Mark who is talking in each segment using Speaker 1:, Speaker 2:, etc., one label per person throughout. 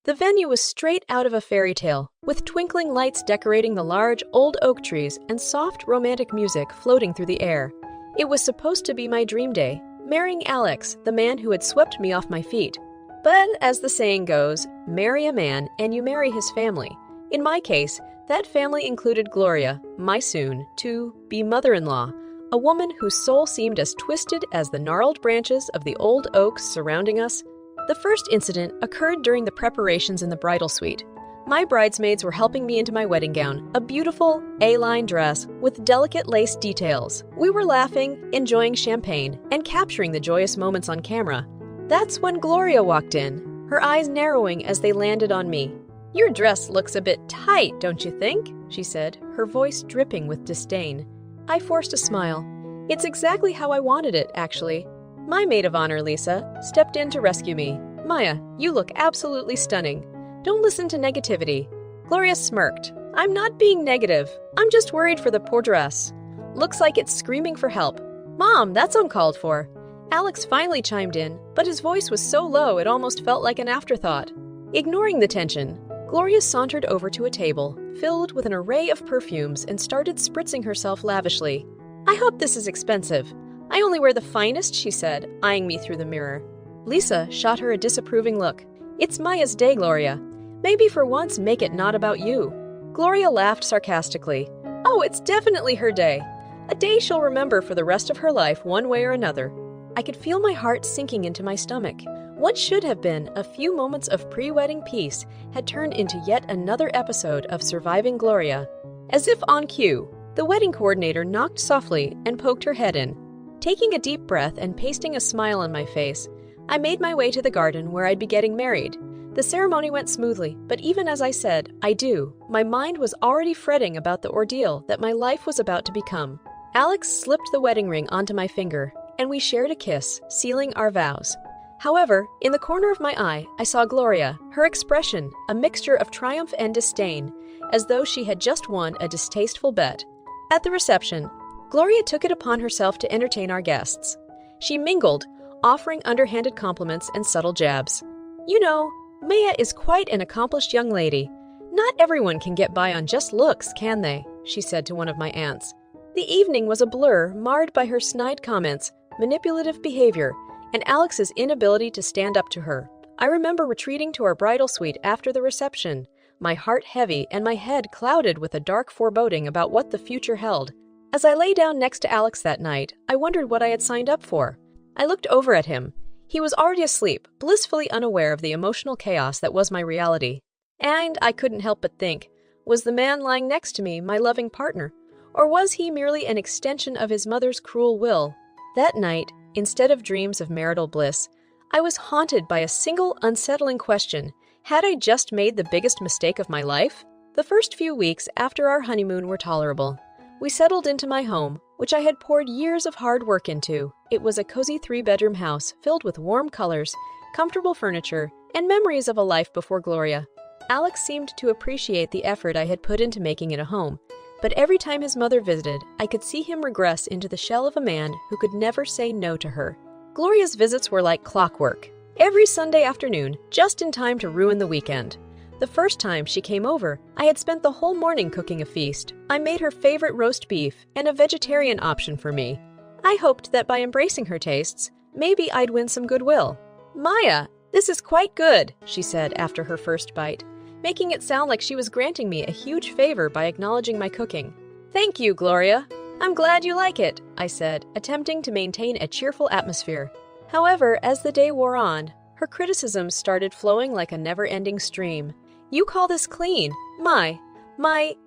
Speaker 1: The venue was straight out of a fairy tale, with twinkling lights decorating the large, old oak trees and soft, romantic music floating through the air. It was supposed to be my dream day, marrying Alex, the man who had swept me off my feet. But as the saying goes, marry a man and you marry his family. In my case, that family included Gloria, my soon-to-be mother-in-law, a woman whose soul seemed as twisted as the gnarled branches of the old oaks surrounding us. The first incident occurred during the preparations in the bridal suite. My bridesmaids were helping me into my wedding gown, a beautiful A-line dress with delicate lace details. We were laughing, enjoying champagne, and capturing the joyous moments on camera. That's when Gloria walked in, her eyes narrowing as they landed on me. "Your dress looks a bit tight, don't you think?" she said, her voice dripping with disdain. I forced a smile. "It's exactly how I wanted it, actually." My maid of honor, Lisa, stepped in to rescue me. "Maya, you look absolutely stunning. Don't listen to negativity." Gloria smirked. "I'm not being negative. I'm just worried for the poor dress. Looks like it's screaming for help." "Mom, that's uncalled for." Alex finally chimed in, but his voice was so low it almost felt like an afterthought. Ignoring the tension, Gloria sauntered over to a table, filled with an array of perfumes, and started spritzing herself lavishly. "I hope this is expensive. I only wear the finest," she said, eyeing me through the mirror. Lisa shot her a disapproving look. "It's Maya's day, Gloria. Maybe for once make it not about you." Gloria laughed sarcastically. "Oh, it's definitely her day. A day she'll remember for the rest of her life one way or another." I could feel my heart sinking into my stomach. What should have been a few moments of pre-wedding peace had turned into yet another episode of Surviving Gloria. As if on cue, the wedding coordinator knocked softly and poked her head in. Taking a deep breath and pasting a smile on my face, I made my way to the garden where I'd be getting married. The ceremony went smoothly, but even as I said, "I do," my mind was already fretting about the ordeal that my life was about to become. Alex slipped the wedding ring onto my finger, and we shared a kiss, sealing our vows. However, in the corner of my eye, I saw Gloria, her expression a mixture of triumph and disdain, as though she had just won a distasteful bet. At the reception, Gloria took it upon herself to entertain our guests. She mingled, offering underhanded compliments and subtle jabs. "You know, Maya is quite an accomplished young lady. Not everyone can get by on just looks, can they?" she said to one of my aunts. The evening was a blur, marred by her snide comments, manipulative behavior, and Alex's inability to stand up to her. I remember retreating to our bridal suite after the reception, my heart heavy and my head clouded with a dark foreboding about what the future held. As I lay down next to Alex that night, I wondered what I had signed up for. I looked over at him. He was already asleep, blissfully unaware of the emotional chaos that was my reality. And I couldn't help but think, was the man lying next to me my loving partner? Or was he merely an extension of his mother's cruel will? That night, instead of dreams of marital bliss, I was haunted by a single unsettling question. Had I just made the biggest mistake of my life? The first few weeks after our honeymoon were tolerable. We settled into my home, which I had poured years of hard work into. It was a cozy 3-bedroom house filled with warm colors, comfortable furniture, and memories of a life before Gloria. Alex seemed to appreciate the effort I had put into making it a home, but every time his mother visited, I could see him regress into the shell of a man who could never say no to her. Gloria's visits were like clockwork. Every Sunday afternoon, just in time to ruin the weekend. The first time she came over, I had spent the whole morning cooking a feast. I made her favorite roast beef and a vegetarian option for me. I hoped that by embracing her tastes, maybe I'd win some goodwill. "Maya, this is quite good," she said after her first bite, making it sound like she was granting me a huge favor by acknowledging my cooking. "Thank you, Gloria. I'm glad you like it," I said, attempting to maintain a cheerful atmosphere. However, as the day wore on, her criticisms started flowing like a never-ending stream. "You call this clean?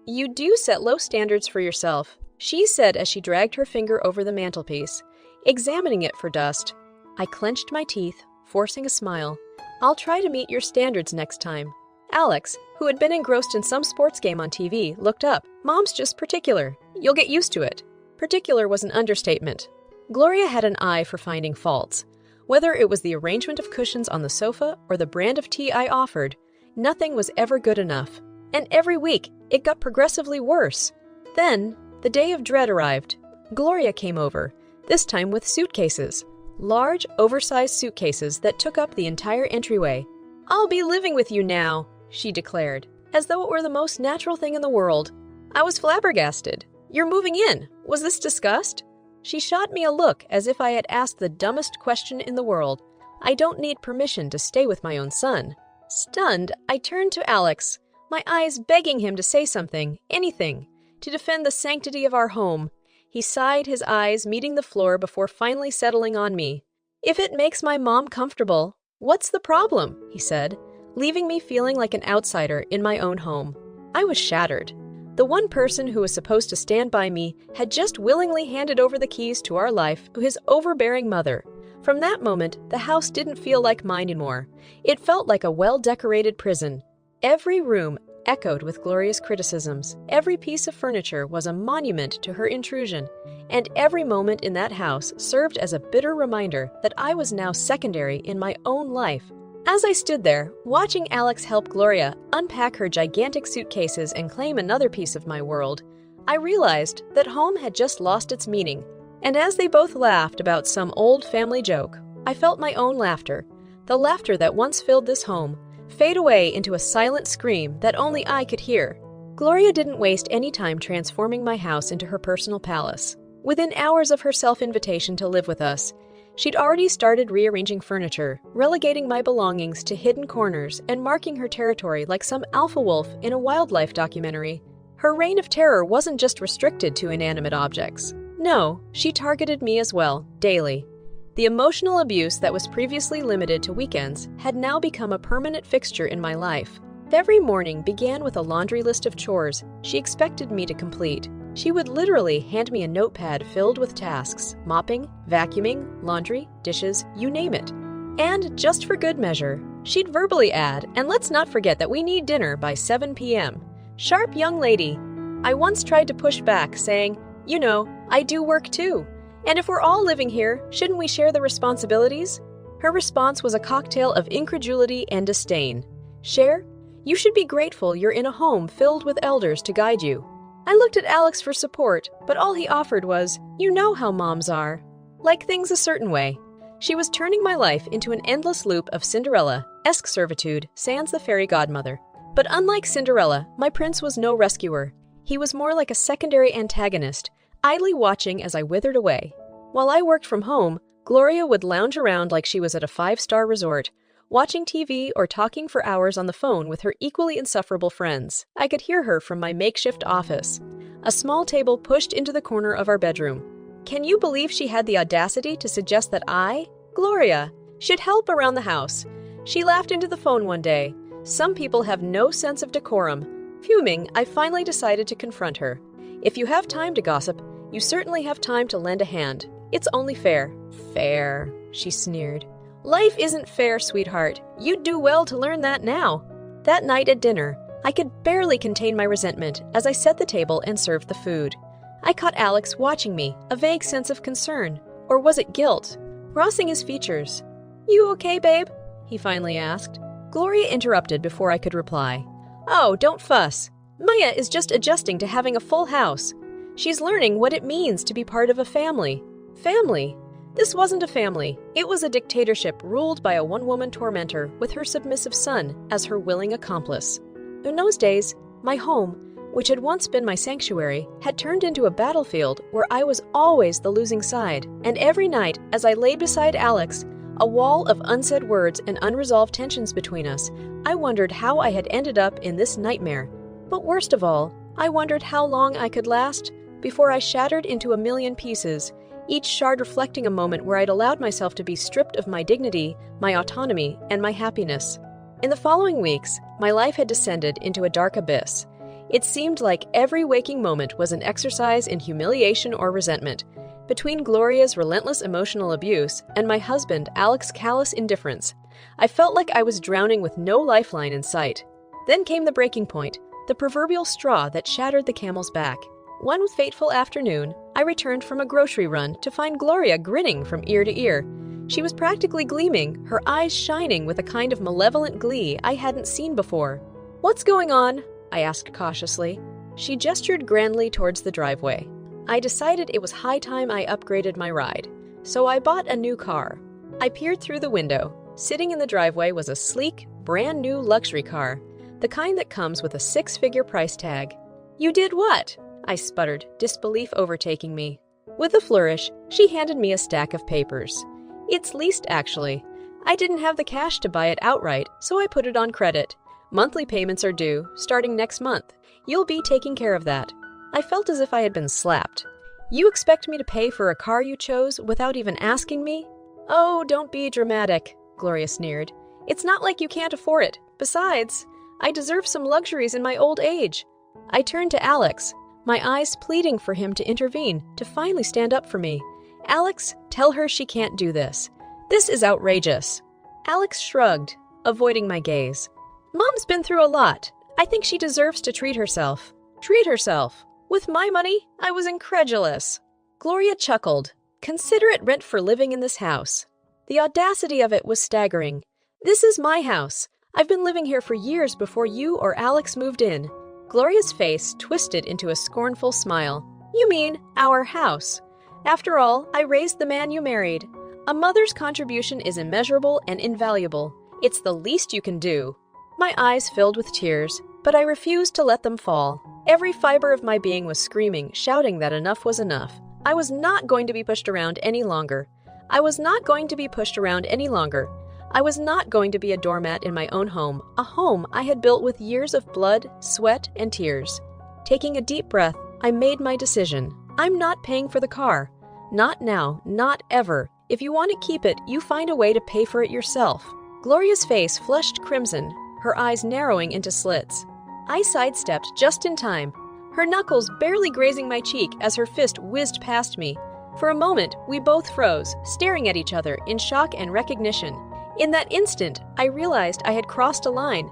Speaker 1: You do set low standards for yourself," she said as she dragged her finger over the mantelpiece, examining it for dust. I clenched my teeth, forcing a smile. "I'll try to meet your standards next time." Alex, who had been engrossed in some sports game on TV, looked up. "Mom's just particular. You'll get used to it." Particular was an understatement. Gloria had an eye for finding faults. Whether it was the arrangement of cushions on the sofa or the brand of tea I offered, nothing was ever good enough. And every week, it got progressively worse. Then, the day of dread arrived. Gloria came over, this time with suitcases. Large, oversized suitcases that took up the entire entryway. "I'll be living with you now," she declared, as though it were the most natural thing in the world. I was flabbergasted. "You're moving in. Was this discussed?" She shot me a look as if I had asked the dumbest question in the world. I don't need permission to stay with my own son. Stunned, I turned to Alex, my eyes begging him to say something, anything, to defend the sanctity of our home. He sighed, his eyes meeting the floor before finally settling on me. "If it makes my mom comfortable, what's the problem?" he said, leaving me feeling like an outsider in my own home. I was shattered. The one person who was supposed to stand by me had just willingly handed over the keys to our life to his overbearing mother. From that moment, the house didn't feel like mine anymore. It felt like a well-decorated prison. Every room echoed with Gloria's criticisms. Every piece of furniture was a monument to her intrusion, and every moment in that house served as a bitter reminder that I was now secondary in my own life. As I stood there, watching Alex help Gloria unpack her gigantic suitcases and claim another piece of my world, I realized that home had just lost its meaning. And as they both laughed about some old family joke, I felt my own laughter, the laughter that once filled this home, fade away into a silent scream that only I could hear. Gloria didn't waste any time transforming my house into her personal palace. Within hours of her self-invitation to live with us, she'd already started rearranging furniture, relegating my belongings to hidden corners, and marking her territory like some alpha wolf in a wildlife documentary. Her reign of terror wasn't just restricted to inanimate objects. No, she targeted me as well, daily. The emotional abuse that was previously limited to weekends had now become a permanent fixture in my life. Every morning began with a laundry list of chores she expected me to complete. She would literally hand me a notepad filled with tasks: mopping, vacuuming, laundry, dishes, you name it. And just for good measure, she'd verbally add, "And let's not forget that we need dinner by 7 p.m. Sharp young lady. I once tried to push back, saying, "You know, I do work too. And if we're all living here, shouldn't we share the responsibilities?" Her response was a cocktail of incredulity and disdain. "Share? You should be grateful you're in a home filled with elders to guide you." I looked at Alex for support, but all he offered was, "You know how moms are. Like things a certain way." She was turning my life into an endless loop of Cinderella-esque servitude, sans the fairy godmother. But unlike Cinderella, my prince was no rescuer. He was more like a secondary antagonist, idly watching as I withered away. While I worked from home, Gloria would lounge around like she was at a five-star resort, watching TV or talking for hours on the phone with her equally insufferable friends. I could hear her from my makeshift office, a small table pushed into the corner of our bedroom. Can you believe she had the audacity to suggest that I, Gloria, should help around the house? She laughed into the phone one day. Some people have no sense of decorum. Fuming, I finally decided to confront her. If you have time to gossip, you certainly have time to lend a hand. It's only fair. Fair, she sneered. Life isn't fair, sweetheart. You'd do well to learn that now. That night at dinner, I could barely contain my resentment as I set the table and served the food. I caught Alex watching me, a vague sense of concern, or was it guilt, crossing his features. "You okay, babe?" he finally asked. Gloria interrupted before I could reply. "Oh, don't fuss. Maya is just adjusting to having a full house. She's learning what it means to be part of a family." Family? This wasn't a family. It was a dictatorship ruled by a one-woman tormentor with her submissive son as her willing accomplice. In those days, my home, which had once been my sanctuary, had turned into a battlefield where I was always the losing side. And every night, as I lay beside Alex, a wall of unsaid words and unresolved tensions between us, I wondered how I had ended up in this nightmare. But worst of all, I wondered how long I could last before I shattered into a million pieces, each shard reflecting a moment where I'd allowed myself to be stripped of my dignity, my autonomy, and my happiness. In the following weeks, my life had descended into a dark abyss. It seemed like every waking moment was an exercise in humiliation or resentment. Between Gloria's relentless emotional abuse and my husband Alex's callous indifference, I felt like I was drowning with no lifeline in sight. Then came the breaking point, the proverbial straw that shattered the camel's back. One fateful afternoon, I returned from a grocery run to find Gloria grinning from ear to ear. She was practically gleaming, her eyes shining with a kind of malevolent glee I hadn't seen before. "What's going on?" I asked cautiously. She gestured grandly towards the driveway. I decided it was high time I upgraded my ride, so I bought a new car. I peered through the window. Sitting in the driveway was a sleek, brand new luxury car, the kind that comes with a six-figure price tag. "You did what?" I sputtered, disbelief overtaking me. With a flourish, she handed me a stack of papers. "It's leased, actually. I didn't have the cash to buy it outright, so I put it on credit. Monthly payments are due, starting next month. You'll be taking care of that." I felt as if I had been slapped. "You expect me to pay for a car you chose without even asking me?" "Oh, don't be dramatic," Gloria sneered. "It's not like you can't afford it. Besides, I deserve some luxuries in my old age." I turned to Alex, my eyes pleading for him to intervene, to finally stand up for me. "Alex, tell her she can't do this. This is outrageous." Alex shrugged, avoiding my gaze. "Mom's been through a lot. I think she deserves to treat herself." "Treat herself? With my money?" I was incredulous. Gloria chuckled. "Consider it rent for living in this house." The audacity of it was staggering. "This is my house. I've been living here for years before you or Alex moved in." Gloria's face twisted into a scornful smile. "You mean our house? After all, I raised the man you married. A mother's contribution is immeasurable and invaluable. It's the least you can do." My eyes filled with tears, but I refused to let them fall. Every fiber of my being was screaming, shouting that enough was enough. I was not going to be pushed around any longer. I was not going to be pushed around any longer. I was not going to be a doormat in my own home, a home I had built with years of blood, sweat, and tears. Taking a deep breath, I made my decision. I'm not paying for the car. Not now, not ever. If you want to keep it, you find a way to pay for it yourself. Gloria's face flushed crimson, her eyes narrowing into slits. I sidestepped just in time, her knuckles barely grazing my cheek as her fist whizzed past me. For a moment, we both froze, staring at each other in shock and recognition. In that instant, I realized I had crossed a line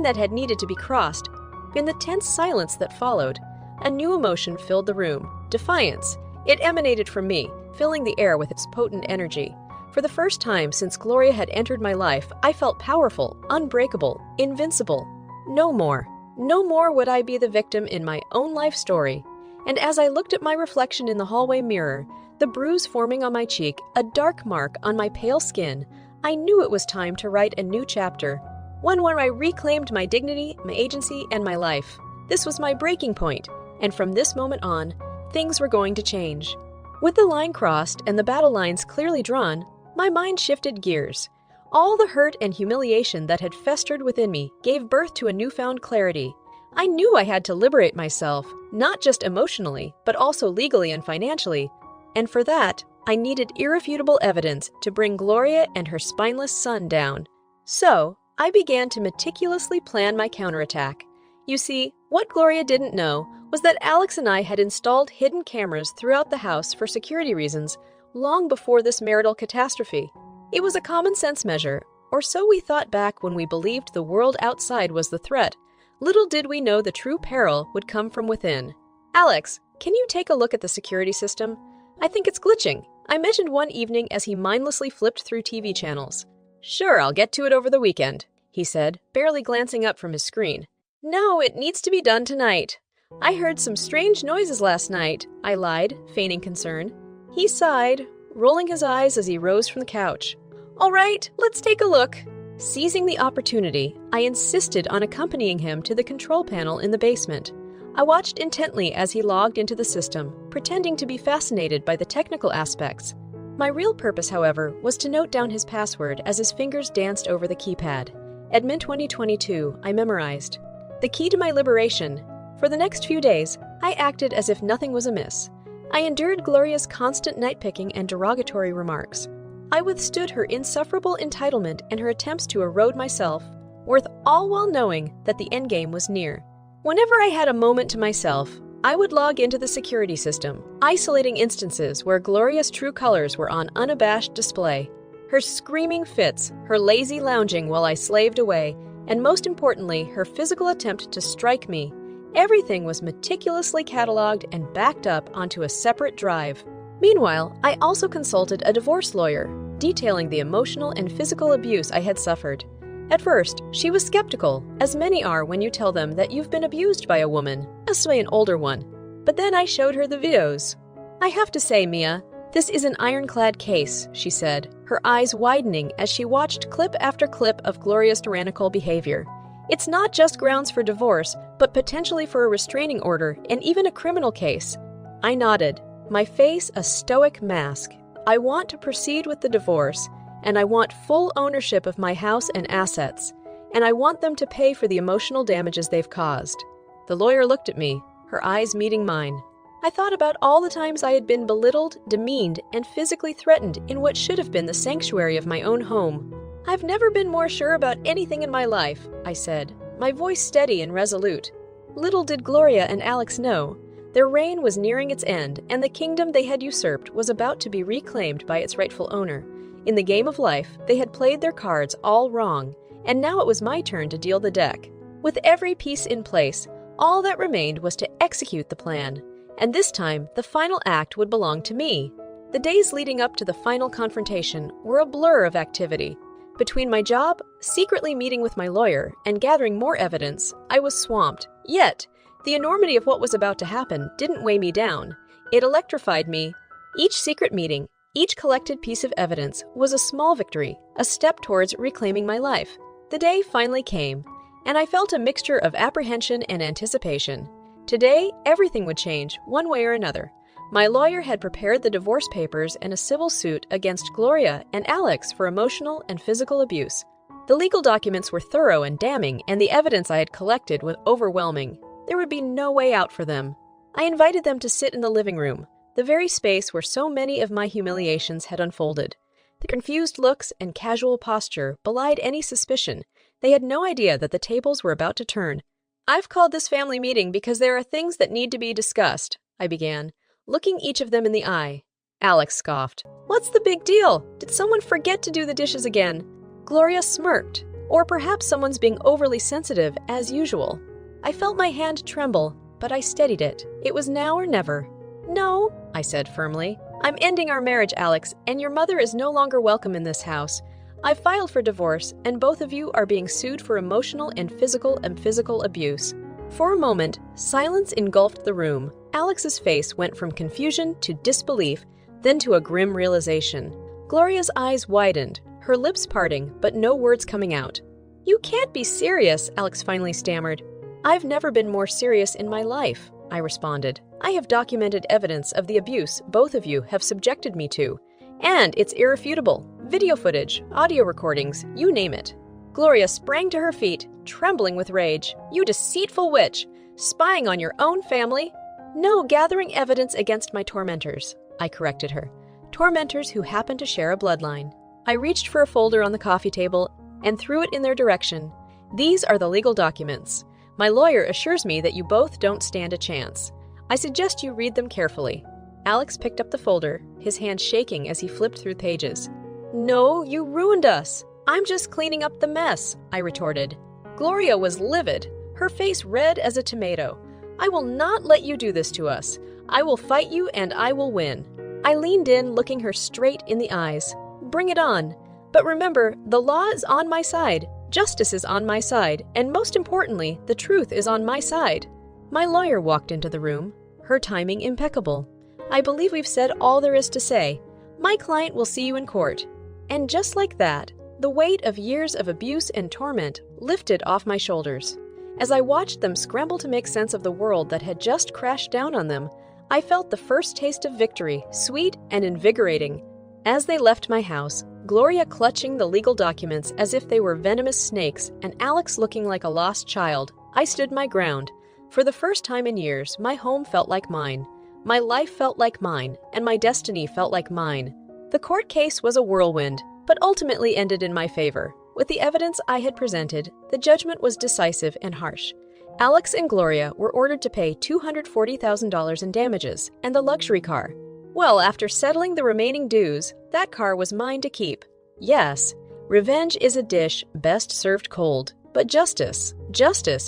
Speaker 1: that had needed to be crossed. In the tense silence that followed, a new emotion filled the room, defiance. It emanated from me, filling the air with its potent energy. For the first time since Gloria had entered my life, I felt powerful, unbreakable, invincible. No more would I be the victim in my own life story. And as I looked at my reflection in the hallway mirror, the bruise forming on my cheek, a dark mark on my pale skin, I knew it was time to write a new chapter, one where I reclaimed my dignity, my agency, and my life. This was my breaking point, and from this moment on, things were going to change. With the line crossed and the battle lines clearly drawn, my mind shifted gears. All the hurt and humiliation that had festered within me gave birth to a newfound clarity. I knew I had to liberate myself, not just emotionally, but also legally and financially. And for that, I needed irrefutable evidence to bring Gloria and her spineless son down. So, I began to meticulously plan my counterattack. You see, what Gloria didn't know was that Alex and I had installed hidden cameras throughout the house for security reasons long before this marital catastrophe. It was a common-sense measure, or so we thought back when we believed the world outside was the threat. Little did we know the true peril would come from within. "Alex, can you take a look at the security system? I think it's glitching," I mentioned one evening as he mindlessly flipped through TV channels. "Sure, I'll get to it over the weekend," he said, barely glancing up from his screen. "No, it needs to be done tonight. I heard some strange noises last night," I lied, feigning concern. He sighed, rolling his eyes as he rose from the couch. "All right, let's take a look." Seizing the opportunity, I insisted on accompanying him to the control panel in the basement. I watched intently as he logged into the system, pretending to be fascinated by the technical aspects. My real purpose, however, was to note down his password as his fingers danced over the keypad. Admin 2022, I memorized. The key to my liberation. For the next few days, I acted as if nothing was amiss. I endured Gloria's constant nitpicking and derogatory remarks. I withstood her insufferable entitlement and her attempts to erode myself, worth all while knowing that the endgame was near. Whenever I had a moment to myself, I would log into the security system, isolating instances where Gloria's true colors were on unabashed display. Her screaming fits, her lazy lounging while I slaved away, and most importantly, her physical attempt to strike me. Everything was meticulously cataloged and backed up onto a separate drive. Meanwhile, I also consulted a divorce lawyer, detailing the emotional and physical abuse I had suffered. At first, she was skeptical, as many are when you tell them that you've been abused by a woman, especially an older one. But then I showed her the videos. I have to say, Mia, "This is an ironclad case," she said, her eyes widening as she watched clip after clip of Gloria's tyrannical behavior. "It's not just grounds for divorce, but potentially for a restraining order and even a criminal case." I nodded, my face a stoic mask. "I want to proceed with the divorce, and I want full ownership of my house and assets, and I want them to pay for the emotional damages they've caused." The lawyer looked at me, her eyes meeting mine. I thought about all the times I had been belittled, demeaned, and physically threatened in what should have been the sanctuary of my own home. "I've never been more sure about anything in my life," I said, my voice steady and resolute. Little did Gloria and Alex know, their reign was nearing its end, and the kingdom they had usurped was about to be reclaimed by its rightful owner. In the game of life, they had played their cards all wrong, and now it was my turn to deal the deck. With every piece in place, all that remained was to execute the plan. And this time, the final act would belong to me. The days leading up to the final confrontation were a blur of activity. Between my job, secretly meeting with my lawyer, and gathering more evidence, I was swamped. Yet, the enormity of what was about to happen didn't weigh me down. It electrified me. Each secret meeting, each collected piece of evidence was a small victory, a step towards reclaiming my life. The day finally came, and I felt a mixture of apprehension and anticipation. Today, everything would change, one way or another. My lawyer had prepared the divorce papers and a civil suit against Gloria and Alex for emotional and physical abuse. The legal documents were thorough and damning, and the evidence I had collected was overwhelming. There would be no way out for them. I invited them to sit in the living room, the very space where so many of my humiliations had unfolded. The confused looks and casual posture belied any suspicion. They had no idea that the tables were about to turn. "I've called this family meeting because there are things that need to be discussed," I began, looking each of them in the eye. Alex scoffed. "What's the big deal? Did someone forget to do the dishes again?" Gloria smirked. Or perhaps someone's being overly sensitive, as usual. I felt my hand tremble, but I steadied it. It was now or never. "No," I said firmly. "I'm ending our marriage, Alex, and your mother is no longer welcome in this house. I've filed for divorce, and both of you are being sued for emotional and physical abuse." For a moment, silence engulfed the room. Alex's face went from confusion to disbelief, then to a grim realization. Gloria's eyes widened, her lips parting, but no words coming out. "You can't be serious," Alex finally stammered. "I've never been more serious in my life," I responded. "I have documented evidence of the abuse both of you have subjected me to, and it's irrefutable. Video footage, audio recordings, you name it." Gloria sprang to her feet, trembling with rage. "You deceitful witch! Spying on your own family?" "No, gathering evidence against my tormentors," I corrected her. "Tormentors who happen to share a bloodline." I reached for a folder on the coffee table and threw it in their direction. "These are the legal documents. My lawyer assures me that you both don't stand a chance. I suggest you read them carefully." Alex picked up the folder, his hand shaking as he flipped through pages. "No, you ruined us. I'm just cleaning up the mess," I retorted. Gloria was livid, her face red as a tomato. "I will not let you do this to us. I will fight you and I will win." I leaned in, looking her straight in the eyes. "Bring it on. But remember, the law is on my side, justice is on my side, and most importantly, the truth is on my side." My lawyer walked into the room, her timing impeccable. "I believe we've said all there is to say. My client will see you in court." And just like that, the weight of years of abuse and torment lifted off my shoulders. As I watched them scramble to make sense of the world that had just crashed down on them, I felt the first taste of victory, sweet and invigorating. As they left my house, Gloria clutching the legal documents as if they were venomous snakes, and Alex looking like a lost child, I stood my ground. For the first time in years, my home felt like mine. My life felt like mine, and my destiny felt like mine. The court case was a whirlwind, but ultimately ended in my favor. With the evidence I had presented, the judgment was decisive and harsh. Alex and Gloria were ordered to pay $240,000 in damages and the luxury car. Well, after settling the remaining dues, that car was mine to keep. Yes, revenge is a dish best served cold, but justice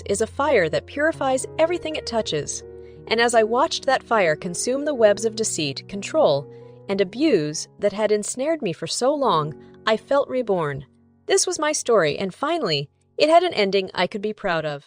Speaker 1: is a fire that purifies everything it touches. And as I watched that fire consume the webs of deceit, control, and abuse that had ensnared me for so long, I felt reborn. This was my story, and finally, it had an ending I could be proud of.